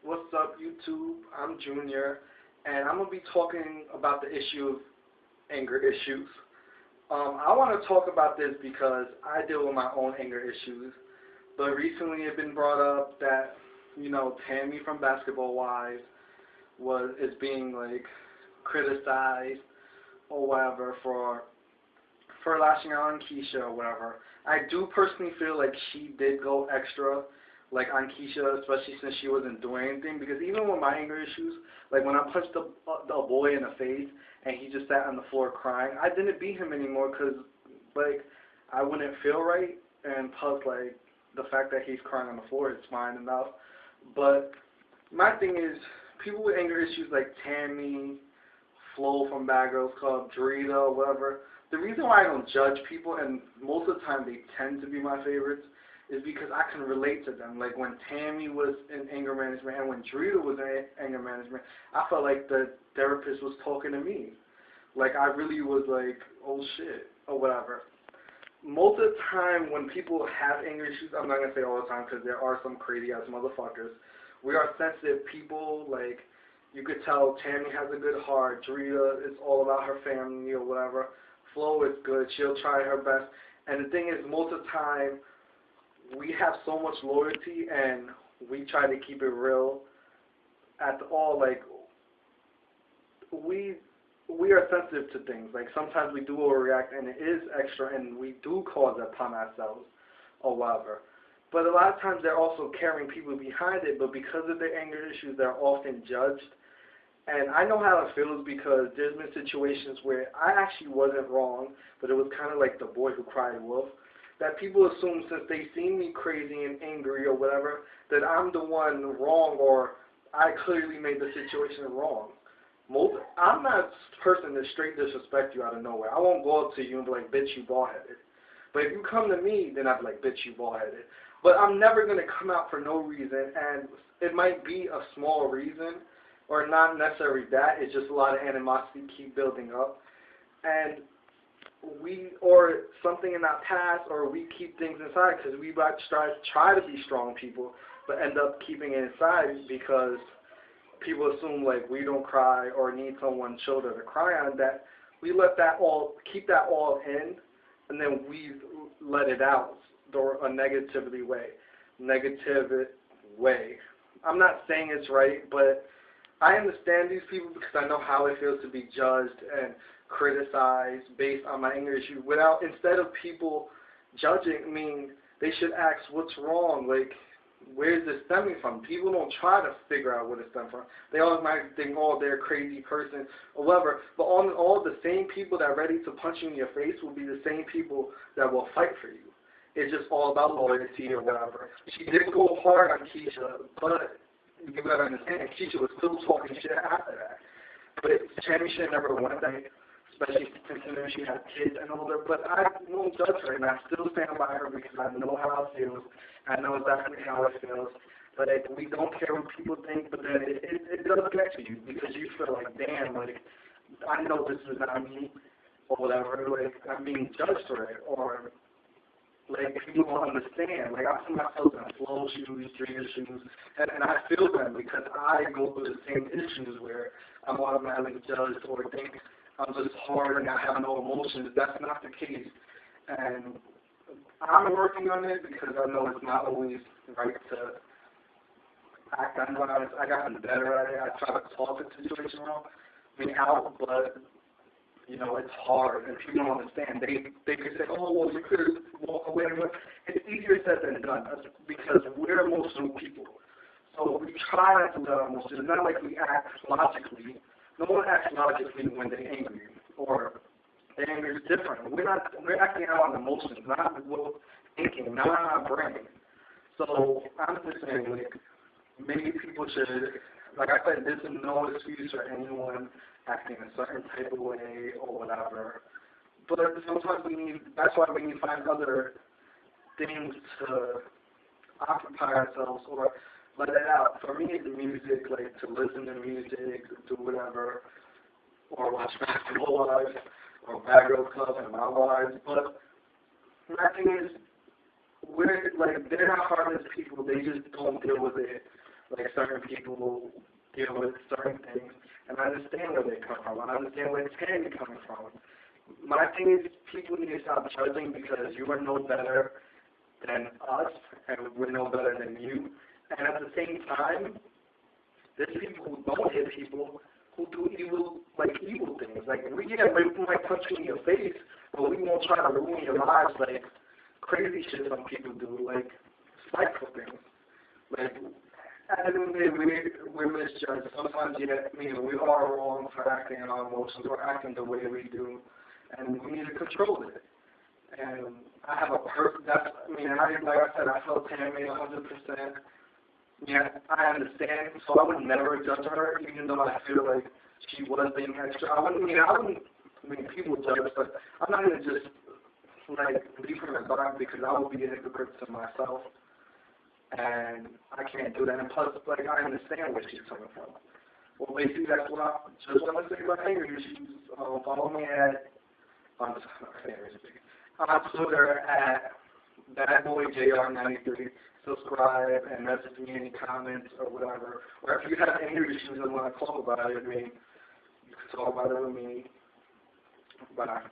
What's up, YouTube? I'm Junior, and I'm gonna be talking about the issue of anger issues. I want to talk about this because I deal with my own anger issues, but recently it's been brought up that Tammy from Basketball Wives is being like criticized or whatever for lashing out on Keisha or whatever. I do personally feel like she did go extra, like on Keisha, especially since she wasn't doing anything. Because even with my anger issues, like when I punched the boy in the face and he just sat on the floor crying, I didn't beat him anymore because like I wouldn't feel right, and plus like the fact that he's crying on the floor is fine enough. But my thing is, people with anger issues like Tammy, Flo from Bad Girls Club, Drita, whatever. The reason why I don't judge people, and most of the time they tend to be my favorites, is because I can relate to them. Like when Tammy was in anger management and when Drita was in anger management, I felt like the therapist was talking to me. Like I really was like, oh shit, or whatever. Most of the time when people have anger issues, I'm not going to say all the time because there are some crazy ass motherfuckers. We are sensitive people. Like you could tell Tammy has a good heart. Drita is all about her family or whatever. Flo is good. She'll try her best. And the thing is, most of the time, we have so much loyalty and we try to keep it real at all. Like, we are sensitive to things. Like, sometimes we do overreact and it is extra and we do cause that upon ourselves or whatever. But a lot of times they're also caring people behind it, but because of their anger issues, they're often judged. And I know how it feels because there's been situations where I actually wasn't wrong, but it was kind of like the boy who cried wolf, that people assume since they see me crazy and angry or whatever, that I'm the one wrong or I clearly made the situation wrong. I'm not a person that straight disrespect you out of nowhere. I won't go up to you and be like, bitch, you bald-headed. But if you come to me, then I'd be like, bitch, you bald-headed. But I'm never going to come out for no reason, and it might be a small reason, or not necessarily that, it's just a lot of animosity keep building up. And or something in our past, or we keep things inside because we try to be strong people, but end up keeping it inside because people assume like we don't cry or need someone's shoulder to cry on, that we keep that all in, and then we let it out a negative way. I'm not saying it's right, but I understand these people because I know how it feels to be judged and criticized based on my anger issue. Instead of people judging, they should ask what's wrong. Like, where is this stemming from? People don't try to figure out what it stems from. They automatically think, oh, they're a crazy person or whatever. But all the same people that are ready to punch you in your face will be the same people that will fight for you. It's just all about loyalty or whatever. She did go hard on Keisha, but you gotta understand, Keisha was still talking shit after that. But Tammy should never went there, especially considering she had kids and all that. But I won't judge her, and I still stand by her because I know how it feels. I know exactly how it feels. But we don't care what people think, but then it does get to you because you feel like, damn, like, I know this is not me or whatever. Like, I'm being judged for it, or like, people don't understand. Like, I put myself in Flo shoes, Drita shoes, and I feel them because I go through the same issues where I'm automatically judged or think I'm just hard and I have no emotions. That's not the case. And I'm working on it because I know it's not always right to act. I know I gotten better at it. I try to talk the situation out, but it's hard, and people don't understand. They could say, oh, well, you could walk away. It's easier said than done because we're emotional people. So we try to let our emotions. It's not like we act logically. No one acts logically when they're angry, or their anger is different. We're acting out on emotions, not thinking, not on our brain. So I'm just saying, like, maybe people should, like I said, there's no excuse for anyone acting a certain type of way or whatever. But sometimes that's why we need to find other things to occupy ourselves or let it out. For me, the music, like to listen to music, do whatever, or watch Basketball Wives or Bad Girls Club and my wives. But my thing is, they're not heartless people. They just don't deal with it like certain people deal with certain things, and I understand where they come from. I understand where Tammy coming from. My thing is, people need to stop judging because you are no better than us, and we're no better than you. And at the same time, there's people who don't hit people who do evil things. Like, we might punch you in your face, but we won't try to ruin your lives like crazy shit some people do, like spiteful things. Like, I don't think we're misjudged. Sometimes, yeah, I mean, we are wrong for acting on our emotions or acting the way we do, and we need to control it. And I have a like I said, I felt Tammy 100%. Yeah, I understand, so I would never judge her, even though I feel like she was being extra. People judge, but I'm not going to just, like, leave her in the dark because I would be a hypocrite to myself. And I can't do that. And plus, like, I understand where she's coming from. Well, basically, that's what I just want to say about anger issues. Follow me on Twitter at BadBoyJR93. Subscribe and message me any comments or whatever. Or if you have anger issues and want to talk about it, you can talk about it with me. Bye.